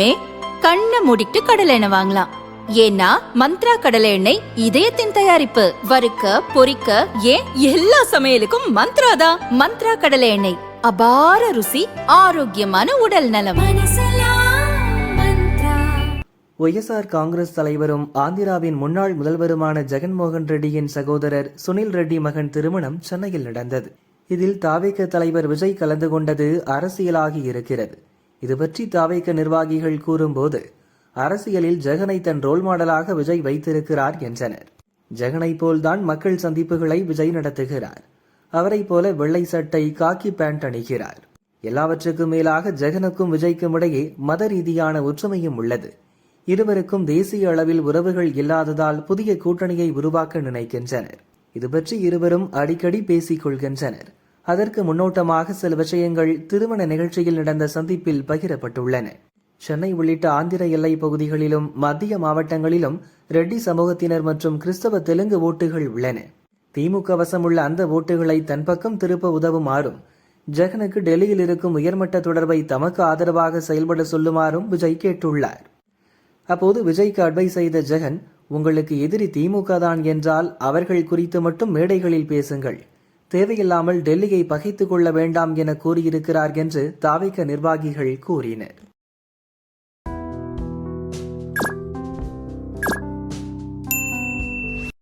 இனிமே கண்ணை மூடிட்டு கடலை எண்ணெய் வாங்கலாம். ஏன்னா மந்த்ரா கடலை எண்ணெய் இதயத்தின் தயாரிப்பு. வறுக்க பொரிக்க ஏன் எல்லா சமையலுக்கும் மந்த்ரா தான். மந்த்ரா கடலை எண்ணெய், அபார ருசி, ஆரோக்கியமான உடல் நலம். ஒய்எஸ்ஆர் காங்கிரஸ் தலைவரும் ஆந்திராவின் முன்னாள் முதல்வருமான ஜெகன்மோகன் ரெட்டியின் சகோதரர் சுனில் ரெட்டி மகன் திருமணம் சென்னையில் நடந்தது. இதில் தாவேக தலைவர் விஜய் கலந்து கொண்டது அரசியலாகி இருக்கிறது. இது பற்றி தாவேக நிர்வாகிகள் கூறும்போது, அரசியலில் ஜெகனை தன் ரோல் மாடலாக விஜய் வைத்திருக்கிறார் என்றனர். ஜெகனை போல்தான் மக்கள் சந்திப்புகளை விஜய் நடத்துகிறார். அவரை போல வெள்ளை சட்டை, காக்கி பேண்ட் அணிகிறார். எல்லாவற்றுக்கும் மேலாக ஜெகனுக்கும் விஜய்க்கும் இடையே மத ரீதியான ஒற்றுமையும் உள்ளது. இருவருக்கும் தேசிய அளவில் உறவுகள் இல்லாததால் புதிய கூட்டணியை உருவாக்க நினைக்கின்றனர். இது பற்றி இருவரும் அடிக்கடி பேசிக் கொள்கின்றனர். அதற்கு முன்னோட்டமாக சில விஷயங்கள் திருமண நிகழ்ச்சியில் நடந்த சந்திப்பில் பகிரப்பட்டுள்ளன. சென்னை உள்ளிட்ட ஆந்திர எல்லை பகுதிகளிலும் மத்திய மாவட்டங்களிலும் ரெட்டி சமூகத்தினர் மற்றும் கிறிஸ்தவ தெலுங்கு ஓட்டுகள் உள்ளன. திமுக வசம் உள்ள அந்த ஓட்டுகளை தன் பக்கம் திருப்ப உதவுமாறும், ஜெகனுக்கு டெல்லியில் இருக்கும் உயர்மட்ட தொடர்பை தமக்கு ஆதரவாக செயல்பட சொல்லுமாறும் விஜய் கேட்டுள்ளார். அப்போது விஜய்க்கு அட்வைஸ் செய்த ஜெகன், உங்களுக்கு எதிரி திமுக தான் என்றால் அவர்கள் குறித்து மட்டும் மேடைகளில் பேசுங்கள், தேவையில்லாமல் டெல்லியை பகைத்துக் கொள்ள வேண்டாம் என கூறியிருக்கிறார் என்று தாவேக நிர்வாகிகள் கூறினர்.